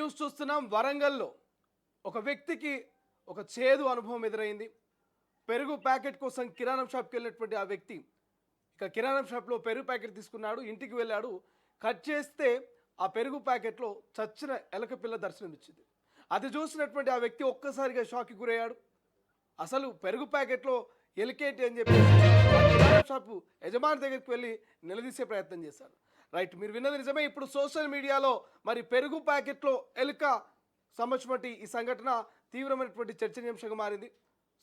News చూస్తున్నాం. వరంగల్లో ఒక వ్యక్తికి ఒక చేదు అనుభవం ఎదురైంది. పెరుగు ప్యాకెట్ కోసం కిరాణం షాప్కి వెళ్ళినటువంటి ఆ వ్యక్తి ఇక కిరాణం షాప్లో పెరుగు ప్యాకెట్ తీసుకున్నాడు. ఇంటికి వెళ్ళాడు. కట్ చేస్తే ఆ పెరుగు ప్యాకెట్లో చచ్చిన ఎలక పిల్ల దర్శనమిచ్చింది. అది చూసినటువంటి ఆ వ్యక్తి ఒక్కసారిగా షాక్కి గురయ్యాడు. అసలు పెరుగు ప్యాకెట్లో ఎలికేటి అని చెప్పి ఆ కిరాణా షాపు యజమాని దగ్గరికి వెళ్ళి నిలదీసే ప్రయత్నం చేశాడు. రైట్, మీరు విన్నది నిజమే. ఇప్పుడు సోషల్ మీడియాలో మరి పెరుగు ప్యాకెట్లో ఎలుక సంబంధించినటువంటి ఈ సంఘటన తీవ్రమైనటువంటి చర్చనీయాంశంగా మారింది.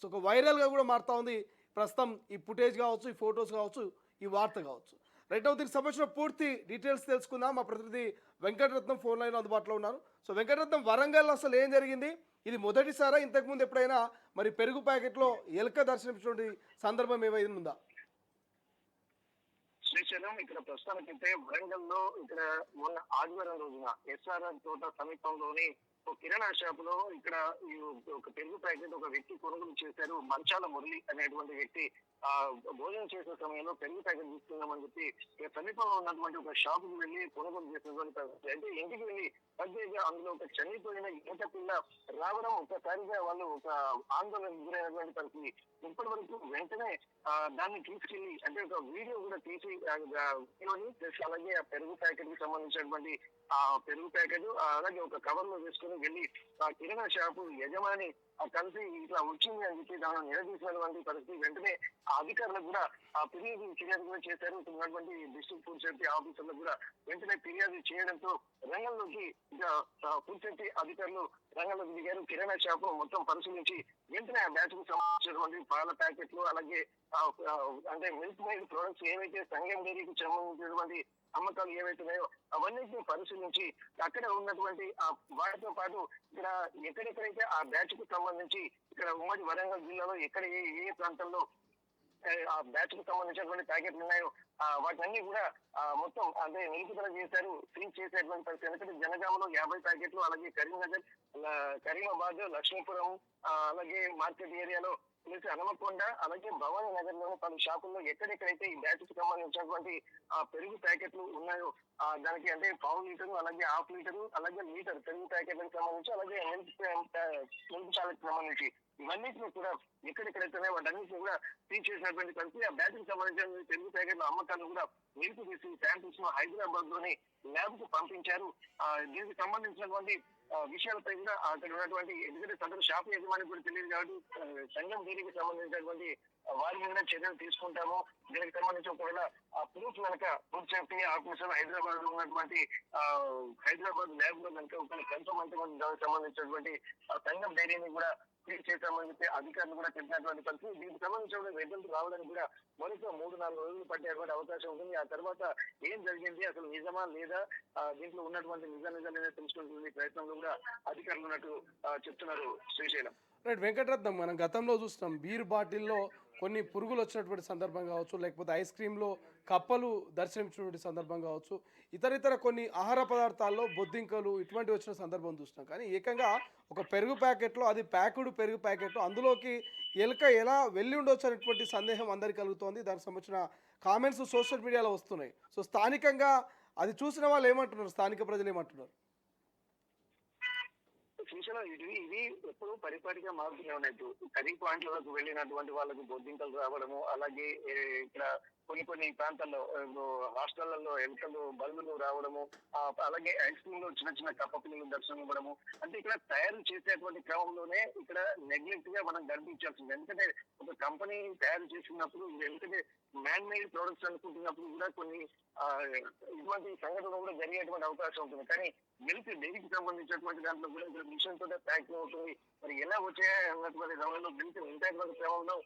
సో ఒక వైరల్గా కూడా మారుతూ ఉంది ప్రస్తుతం. ఈ ఫుటేజ్ కావచ్చు, ఈ ఫొటోస్ కావచ్చు, ఈ వార్త కావచ్చు. రైట్, దీనికి సంబంధించిన పూర్తి డీటెయిల్స్ తెలుసుకుందాం. మా ప్రతినిధి వెంకటరత్నం ఫోన్ లైన్ అందుబాటులో ఉన్నారు. సో వెంకటరత్నం, వరంగల్ అసలు ఏం జరిగింది? ఇది మొదటిసారా? ఇంతకుముందు ఎప్పుడైనా మరి పెరుగు ప్యాకెట్లో ఎలుక దర్శనమిచ్చినటువంటి సందర్భం ఏమైంది ఉందా? శ్రీశైలం ఇక్కడ ప్రస్తుతానికైతే వరంగల్లో ఇక్కడ మొన్న ఆదివారం రోజున ఎస్ఆర్ఆర్ తోట సమీపంలోని ఒక కిరాణా షాపులో ఇక్కడ ఈ ఒక పెరుగు ప్యాకెట్ ఒక వ్యక్తి కొనుగోలు చేశారు. మంచాల మురళి అనేటువంటి వ్యక్తి భోజనం చేసే సమయంలో పెరుగు ప్యాకెట్ తీసుకుందామని చెప్పి సమీపంలో ఉన్నటువంటి ఒక షాపుకి వెళ్ళి కొనుగోలు చేసినటువంటి అయితే ఇంటికి వెళ్ళి పద్దెగా అందులో ఒక చనిపోయిన ఈత పిల్ల రావడం ఒక్కసారిగా వాళ్ళు ఒక ఆందోళనకు గురైనటువంటి పరిస్థితి. ఇప్పటి వరకు వెంటనే దాన్ని తీసుకెళ్లి అంటే ఒక వీడియో కూడా తీసి అలాగే ఆ పెరుగు ప్యాకెట్ కి సంబంధించినటువంటి ఆ పెరుగు ప్యాకెట్ అలాగే ఒక కవర్ లో వేసుకుని వెళ్ళి ఆ కిరాణా షాపు యజమాని కలిసి ఇట్లా వచ్చింది అని చెప్పి దాన్ని నిలదీసినటువంటి పరిస్థితి. వెంటనే ఆ అధికారులకు కూడా ఆ ఫిర్యాదు కూడా చేశారు. ఉన్నటువంటి డిస్ట్రిక్ట్ ఫుడ్ సేఫ్టీ ఆఫీసర్లకు కూడా వెంటనే ఫిర్యాదు చేయడంతో రంగంలోకి ఇక ఫుడ్ సేఫ్టీ అధికారులు రంగంలోకి దిగారు. కిరాణా షాపు మొత్తం పరిశీలించి వెంటనే ఆ బ్యాచ్ కు సంబంధించినటువంటి పాల ప్యాకెట్లు అలాగే అంటే మిల్క్ మేడ్ ప్రొడక్ట్స్ ఏవైతే సంఘం డైరీకి సంబంధించినటువంటి అమ్మకాలు ఏవైతున్నాయో అవన్నింటినీ పరిశీలించి అక్కడ ఉన్నటువంటి వాటితో పాటు ఇక్కడ ఎక్కడెక్కడైతే ఆ బ్యాచ్ కు సంబంధించి ఇక్కడ ఉమ్మడి వరంగల్ జిల్లాలో ఎక్కడ ఏ ప్రాంతంలో ఆ బ్యాచ్ కు సంబంధించినటువంటి ప్యాకెట్లు ఉన్నాయో వాటిని కూడా మొత్తం అంటే నిలుపుదల చేశారు, సీజ్ చేసేటువంటి పరిస్థితి. ఎందుకంటే జనగామలో 50 ప్యాకెట్లు, అలాగే కరీంనగర్, కరీమాబాద్, లక్ష్మీపురం, అలాగే మార్కెట్ ఏరియాలో ప్లస్ హనుమకొండ, అలాగే భవానీ నగర్ లోని పలు షాపుల్లో ఎక్కడెక్కడైతే ఈ బ్యాచ్ కు సంబంధించినటువంటి పెరుగు ప్యాకెట్లు ఉన్నాయో దానికి అంటే పావు లీటరు, అలాగే హాఫ్ లీటరు, అలాగే లీటర్ పెరుగు ప్యాకెట్లకు సంబంధించి, అలాగే మిల్క్ చాలకి సంబంధించి ఇవన్నిటిని కూడా ఎక్కడెక్కడైతే వాటన్నిటిని కూడా సీజ్ చేసినటువంటి పరిస్థితి. ఆ బ్యాచ్ కి సంబంధించిన పెరుగు ప్యాకెట్ల అమ్మకాలను కూడా నిలుపు తీసి శాంపిల్స్ ను హైదరాబాద్ లోని ల్యాబ్ కు పంపించారు. దీనికి సంబంధించినటువంటి విషయాలపై కూడా అక్కడ ఉన్నటువంటి ఎందుకంటే సదరు షాపు యజమాని కూడా తెలియదు కాబట్టి సంఘం డైరీకి సంబంధించినటువంటి వారి మీద చర్యలు తీసుకుంటాము. దీనికి సంబంధించి ఒకవేళ ఆ ప్రూఫ్ కనుక ఫుడ్ సేఫ్టీ ఆఫీసర్ హైదరాబాద్ లో ఉన్నటువంటి హైదరాబాద్ ల్యాబ్ లో కనుక ఒకవేళ కన్ఫర్మ్ అయితే దానికి సంబంధించినటువంటి సంఘం డైరీని కూడా సీజ్ చేశామని చెప్పి అధికారులు కూడా చెప్పినటువంటి పరిస్థితి. దీనికి సంబంధించిన రిజల్ట్ రావడానికి కూడా మరొక 3-4 రోజులు పట్టేటువంటి అవకాశం ఉంటుంది. ఆ తర్వాత ఏం జరిగింది, అసలు నిజమా లేదా, దీంట్లో ఉన్నటువంటి నిజాలు తెలుసుకునే ప్రయత్నంలో కూడా అధికారులు ఉన్నట్టు చెప్తున్నారు. శ్రీశైలం. రైట్ వెంకటరత్నం, మనం గతంలో చూస్తున్నాం బీర్ బాటిల్లో కొన్ని పురుగులు వచ్చినటువంటి సందర్భం కావచ్చు, లేకపోతే ఐస్ క్రీమ్లో కప్పలు దర్శనమిచ్చినటువంటి సందర్భం కావచ్చు, ఇతర కొన్ని ఆహార పదార్థాల్లో బొద్దింకలు ఇటువంటివి వచ్చిన సందర్భం చూస్తున్నాం. కానీ ఏకంగా ఒక పెరుగు ప్యాకెట్లో, అది ప్యాకుడు పెరుగు ప్యాకెట్, అందులోకి ఎలుక ఎలా వెళ్ళి ఉండొచ్చు అనేటువంటి సందేహం అందరికీ కలుగుతోంది. దానికి సంబంధించిన కామెంట్స్ సోషల్ మీడియాలో వస్తున్నాయి. సో స్థానికంగా అది చూసిన వాళ్ళు ఏమంటున్నారు, స్థానిక ప్రజలు ఏమంటున్నారు? శ్రీశైలం ఇవి ఎప్పుడు పరిపాటిగా మారుతూనే ఉన్నాయి. కర్రీ పాయింట్లకు వెళ్ళినటువంటి వాళ్ళకు బొద్దింకలు రావడము, అలాగే ఇక్కడ కొన్ని ప్రాంతాల్లో హాస్టళ్లలో ఎలుకలు బల్బులు రావడము, అలాగే ఐస్ క్రీమ్ లో చిన్న కప్ప పిల్లలు దర్శనం ఇవ్వడము, అంటే ఇక్కడ తయారు చేసేటువంటి క్రమంలోనే ఇక్కడ నెగ్లెక్ట్ గా మనం కనిపించాల్సింది. ఎందుకంటే ఒక కంపెనీ తయారు చేసినప్పుడు ఎందుకంటే మ్యాన్ మేడ్ ప్రొడక్ట్స్ అనుకుంటున్నప్పుడు కూడా కొన్ని ఇటువంటి సంఘటనలు కూడా జరిగేటువంటి అవకాశం ఉంటుంది. కానీ మిల్క్ డైరీకి సంబంధించినటువంటి దాంట్లో కూడా ఇక్కడ మిషన్ తోటే ప్యాక్ అవుతుంది. మరి ఎలా వచ్చాయి అన్నటువంటి క్రమంలో మిల్క్ ఇంటైనటువంటి క్రమంలో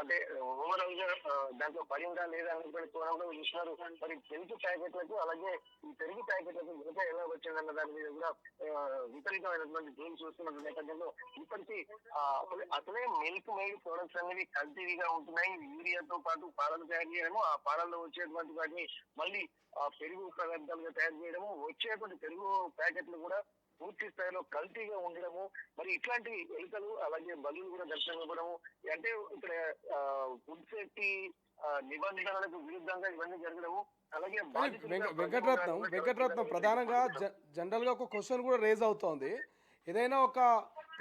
అంటే ఓవరాల్ గా దాంట్లో పడిందా లేదా అనేటువంటి కోణంలో చూస్తున్నారు. మరి పెరుగు ప్యాకెట్లకు అలాగే ఈ పెరుగు ప్యాకెట్లకు మిగతా ఎలా వచ్చిందన్న దాని మీద కూడా విపరీతమైనటువంటి గేమ్స్ చూస్తున్న నేపథ్యంలో ఇప్పటికీ అసలే మిల్క్ మేడ్ ప్రొడక్ట్స్ అనేవి కల్తీగా ఉంటున్నాయి. యూరియాతో పాటు పాలలు తయారు చేయడము, ఆ పాలల్లో వచ్చేటువంటి వాటిని మళ్ళీ పెరుగు పదార్థాలుగా తయారు చేయడము, వచ్చేటువంటి పెరుగు ప్యాకెట్లు కూడా పూర్తి స్థాయిలో కల్తీగా ఉండడము, మరి ఇట్లాంటి ఎలుకలు అలాగే బలులు కూడా దర్శనం ఇవ్వడము, అంటే ఇక్కడ ఫుడ్ సేఫ్టీ నిబంధనలకు విరుద్ధంగా ఇవన్నీ జరగడము, అలాగే కానీ వెంకటరత్నం ప్రధానంగా జనరల్ గా ఒక క్వశ్చన్ కూడా రేజ్ అవుతోంది. ఏదైనా ఒక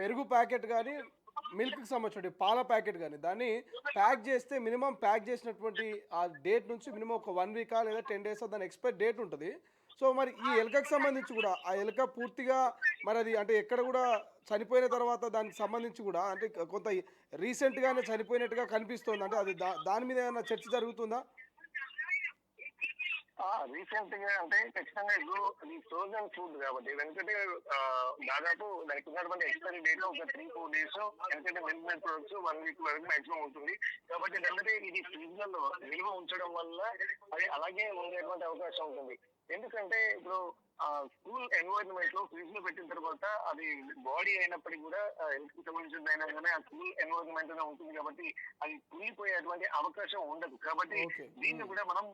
పెరుగు ప్యాకెట్ కానీ మిల్క్ కి సంబంధించిన పాల ప్యాకెట్ కానీ దాన్ని ప్యాక్ చేస్తే మినిమం ప్యాక్ చేసినటువంటి ఆ డేట్ నుంచి మినిమం ఒక 1 వీకా లేదా 10 డేస్ దాని ఎక్స్పైర్ డేట్ ఉంటుంది. సో మరి ఈ ఎలుకకి సంబంధించి కూడా ఆ ఎలుక పూర్తిగా మరి అది అంటే ఎక్కడ కూడా చనిపోయిన తర్వాత దానికి సంబంధించి కూడా అంటే కొంత రీసెంట్గానే చనిపోయినట్టుగా కనిపిస్తుంది. అంటే అది దాని మీద ఏమైనా చర్చ జరుగుతుందా? రీసెంట్ గా అంటే ఖచ్చితంగా ఇప్పుడు అది ఫ్రోజన్ ఫుడ్ కాబట్టి ఎందుకంటే దాదాపు దానికి ఉన్నటువంటి ఎక్స్పైరీ డేట్ ఒక 3-4 డేస్, ఎందుకంటే మిల్క్ మేడ్ ప్రొడక్ట్స్ 1 వీక్ వరకు మాక్సిమం ఉంటుంది. కాబట్టి ఏంటంటే ఇది ఫ్రిడ్జ్ లలో నిల్వ ఉంచడం వల్ల అది అలాగే ఉండేటువంటి అవకాశం ఉంటుంది. ఎందుకంటే ఇప్పుడు కూల్ ఎన్వైరన్మెంట్ లో ఫ్రిడ్జ్ లో పెట్టిన తర్వాత అది బాడీ అయినప్పటికీ కూడా హెల్త్ కి సంబంధించింది అయినా కానీ ఆ కూల్ ఎన్వైరన్మెంట్ లో ఉంటుంది కాబట్టి అది కూలిపోయేటువంటి అవకాశం ఉండదు. కాబట్టి దీన్ని కూడా మనం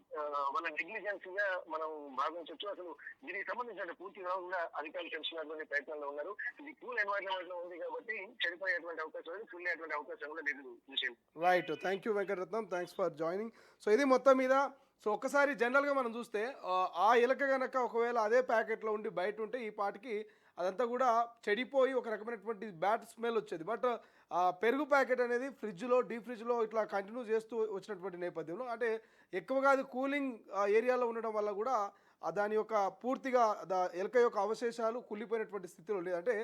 వాళ్ళ నెగ్లిజెన్స్ గా మనం భావించవచ్చు. అసలు దీనికి సంబంధించిన పూర్తిగా కూడా అధికారులు తెలుసుకున్నటువంటి ప్రయత్నంలో ఉన్నారు. ఇది కూల్ ఎన్వైరన్మెంట్ లో ఉంది కాబట్టి చెడిపోయేటువంటి అవకాశం లేదు, కూల్ అయ్యేటువంటి అవకాశం కూడా లేదు విషయం. Right, thank you Venkataratnam, thanks for joining. So ఇది మొత్తం మీద సో ఒక్కసారి జనరల్గా మనం చూస్తే ఆ ఎలక కనుక ఒకవేళ అదే ప్యాకెట్లో ఉండి బయట ఉంటే ఈ పాటికి అదంతా కూడా చెడిపోయి ఒక రకమైనటువంటి బ్యాడ్ స్మెల్ వచ్చేది. బట్ ఆ పెరుగు ప్యాకెట్ అనేది ఫ్రిడ్జ్లో డీప్ ఫ్రిడ్జ్లో ఇట్లా కంటిన్యూ చేస్తూ వచ్చినటువంటి నేపథ్యంలో అంటే ఎక్కువగా అది కూలింగ్ ఏరియాలో ఉండడం వల్ల కూడా దాని యొక్క పూర్తిగా ఎలక యొక్క అవశేషాలు కుళ్ళిపోయినటువంటి స్థితిలో లేదు. అంటే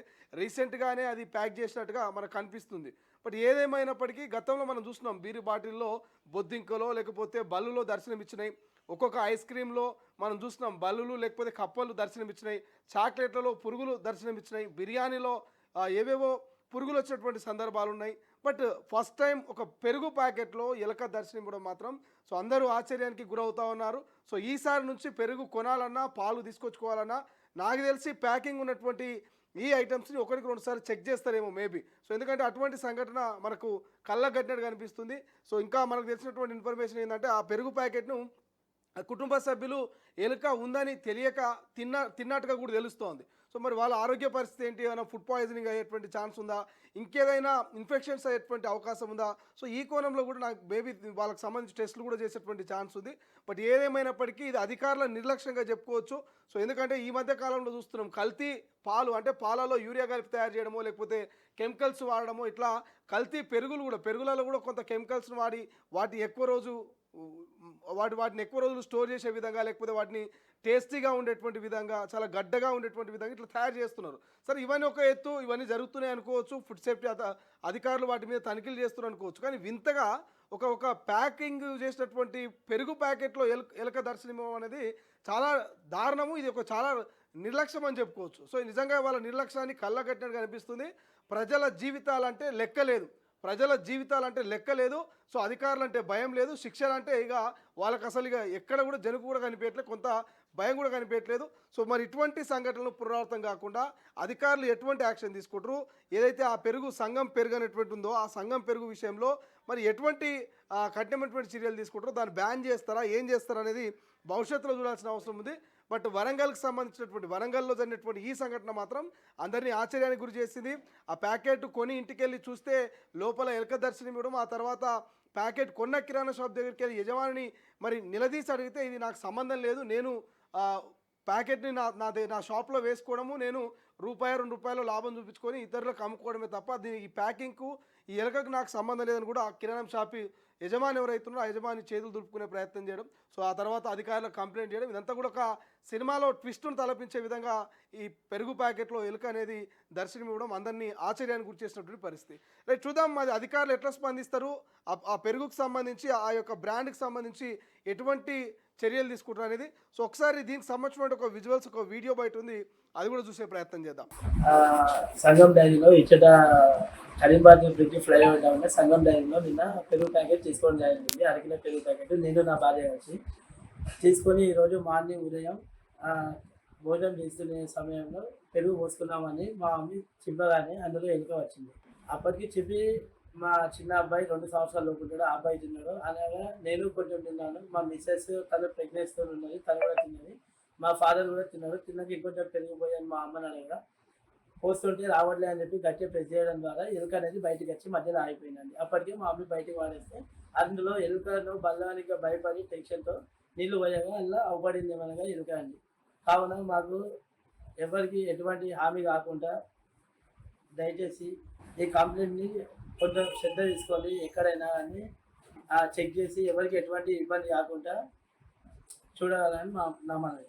రీసెంట్గానే అది ప్యాక్ చేసినట్టుగా మనకు కనిపిస్తుంది. బట్ ఏదేమైనప్పటికీ గతంలో మనం చూస్తున్నాం బీరు బాటిల్లో బొద్దింకలో లేకపోతే బల్లులో దర్శనమిచ్చినాయి. ఒక్కొక్క ఐస్ క్రీమ్లో మనం చూస్తున్నాం బల్లులు లేకపోతే కప్పలు దర్శనమిచ్చినాయి. చాక్లెట్లలో పురుగులు దర్శనమిచ్చినాయి. బిర్యానీలో ఏవేవో పురుగులు వచ్చినటువంటి సందర్భాలు ఉన్నాయి. బట్ ఫస్ట్ టైం ఒక పెరుగు ప్యాకెట్లో ఎలక దర్శనం ఇవ్వడం మాత్రం సో అందరూ ఆశ్చర్యానికి గురవుతూ ఉన్నారు. సో ఈసారి నుంచి పెరుగు కొనాలన్నా పాలు తీసుకొచ్చుకోవాలన్నా నాకు తెలిసి ప్యాకింగ్ ఉన్నటువంటి ఈ ఐటమ్స్ని ఒకరికి 2 సార్లు చెక్ చేస్తారేమో మేబీ. సో ఎందుకంటే అటువంటి సంఘటన మనకు కళ్ళగట్టినట్టు కనిపిస్తుంది. సో ఇంకా మనకు తెలిసినటువంటి ఇన్ఫర్మేషన్ ఏంటంటే ఆ పెరుగు ప్యాకెట్ను కుటుంబ సభ్యులు ఎలుక ఉందని తెలియక తిన్నట్టుగా కూడా తెలుస్తోంది. సో మరి వాళ్ళ ఆరోగ్య పరిస్థితి ఏంటి, ఏమైనా ఫుడ్ పాయిజనింగ్ అయ్యేటువంటి ఛాన్స్ ఉందా, ఇంకేదైనా ఇన్ఫెక్షన్స్ అయ్యేటువంటి అవకాశం ఉందా? సో ఈ కోణంలో కూడా నాకు బేబీ వాళ్ళకి సంబంధించి టెస్టులు కూడా చేసేటువంటి ఛాన్స్ ఉంది. బట్ ఏదేమైనప్పటికీ ఇది అధికారుల నిర్లక్ష్యంగా చెప్పుకోవచ్చు. సో ఎందుకంటే ఈ మధ్య కాలంలో చూస్తున్నాం కల్తీ పాలు అంటే పాలలో యూరియా కలిపి తయారు చేయడమో లేకపోతే కెమికల్స్ వాడడమో ఇట్లా కల్తీ పెరుగులలో కూడా కొంత కెమికల్స్ని వాడి వాటిని ఎక్కువ రోజులు స్టోర్ చేసే విధంగా లేకపోతే వాటిని టేస్టీగా ఉండేటువంటి విధంగా చాలా గడ్డగా ఉండేటువంటి విధంగా ఇట్లా తయారు చేస్తున్నారు. సరే ఇవన్నీ ఒక ఎత్తు, ఇవన్నీ జరుగుతున్నాయి అనుకోవచ్చు, ఫుడ్ సేఫ్టీ అధికారులు వాటి మీద తనిఖీలు చేస్తున్నారు అనుకోవచ్చు. కానీ వింతగా ఒక ప్యాకింగ్ చేసినటువంటి పెరుగు ప్యాకెట్లో ఎలక దర్శనం అనేది చాలా దారుణము. ఇది ఒక చాలా నిర్లక్ష్యం అని చెప్పుకోవచ్చు. సో నిజంగా వాళ్ళ నిర్లక్ష్యాన్ని కళ్ళగట్టినట్టుగా అనిపిస్తుంది. ప్రజల జీవితాలంటే లెక్క లేదు. సో అధికారులు అంటే భయం లేదు, శిక్షలు అంటే ఇక వాళ్ళకి అసలు ఇక ఎక్కడ కూడా జనుకు కూడా కనిపించట్లేదు, కొంత భయం కూడా కనిపించట్లేదు. సో మరి ఇటువంటి సంఘటనలు పునరావృతం కాకుండా అధికారులు ఎటువంటి యాక్షన్ తీసుకుంటారు, ఏదైతే ఆ సంఘం పెరుగు అనేటువంటి ఉందో ఆ సంఘం పెరుగు విషయంలో మరి ఎటువంటి కఠినమైనటువంటి చర్యలు తీసుకుంటారో, దాన్ని బ్యాన్ చేస్తారా, ఏం చేస్తారా అనేది భవిష్యత్తులో చూడాల్సిన అవసరం ఉంది. బట్ వరంగల్లో జరిగినటువంటి ఈ సంఘటన మాత్రం అందరినీ ఆశ్చర్యానికి గురి చేసింది. ఆ ప్యాకెట్ కొని ఇంటికి వెళ్ళి చూస్తే లోపల ఎలక దర్శనం ఇవ్వడం, ఆ తర్వాత ప్యాకెట్ కొన్న కిరాణా షాప్ దగ్గరికి వెళ్ళి యజమానిని మరి నిలదీసి అడిగితే ఇది నాకు సంబంధం లేదు, నేను ప్యాకెట్ని నా షాప్లో వేసుకోవడము, నేను ₹2 లాభం చూపించుకొని ఇతరులకు అమ్ముకోవడమే తప్ప ఈ ప్యాకింగ్కు ఈ ఎలకకు నాకు సంబంధం లేదని కూడా ఆ కిరాణం షాప్ యజమాని ఎవరైతున్నారో ఆ యజమాని చేతులు దులుపుకునే ప్రయత్నం చేయడం, సో ఆ తర్వాత అధికారులకు కంప్లైంట్ చేయడం, ఇదంతా కూడా ఒక సినిమాలో ట్విస్ట్ను తలపించే విధంగా ఈ పెరుగు ప్యాకెట్లో ఎలుక అనేది దర్శనం ఇవ్వడం అందరినీ ఆశ్చర్యానికి గురి చేసినటువంటి పరిస్థితి. రైట్, చూద్దాం అది అధికారులు ఎట్లా స్పందిస్తారు, ఆ పెరుగుకు సంబంధించి ఆ యొక్క బ్రాండ్కి సంబంధించి ఎటువంటి చర్యలు తీసుకుంటారు అనేది. సో ఒకసారి దీనికి సంబంధించిన ఒక విజువల్స్ ఒక వీడియో బయట ఉంది, అది కూడా చూసే ప్రయత్నం చేద్దాం. సంగం డైరీలో ఇచ్చట కరీంబాగ్ బ్రిడ్జ్ ఫ్లైఓవర్ డౌన్ సంగం డైరీలో నిన్న పెరుగు ప్యాకెట్ తీసుకోవడం జరిగింది. అరకిలో పెరుగు ప్యాకెట్ నేను నా భార్య వచ్చి తీసుకొని ఈరోజు మార్నింగ్ ఉదయం భోజనం చేస్తున్న సమయంలో పెరుగు పోసుకున్నామని మా మమ్మీ చెప్పగానే అందులో ఎలుక వచ్చింది. అప్పటికి చెప్పి మా చిన్న అబ్బాయి 2 సంవత్సరాల లోపు ఉంటాడు, ఆ అబ్బాయి తిన్నాడు. అలాగే నేను కొంచెం తిన్నాను, మా మిస్సెస్ తను ప్రెగ్నెన్సీతో ఉన్నది, తను కూడా తిన్నది, మా ఫాదర్ కూడా తిన్నాడు. తిన్నాక ఇంకొంచెం పెరిగిపోయాను మా అమ్మని అడగగా పోస్తుంటే రావట్లే అని చెప్పి గట్టిగా ప్రెస్ చేయడం ద్వారా ఎలుక అనేది బయటకు వచ్చి మధ్యలో ఆగిపోయిందండి. అప్పటికే మా మమ్మీ బయటకు వాడేస్తే అందులో ఎలుకను బల్లానికి భయపడి టెన్షన్తో నీళ్లు పోయగా అలా అవపడింది ఏమనగా ఎలుక అండి. కావున మాకు ఎవరికి ఎటువంటి హామీ కాకుండా దయచేసి ఈ కంప్లైంట్ని కొంచెం శ్రద్ధ తీసుకోండి. ఎక్కడైనా కానీ చెక్ చేసి ఎవరికి ఎటువంటి ఇబ్బంది కాకుండా చూడాలని నా మనవి.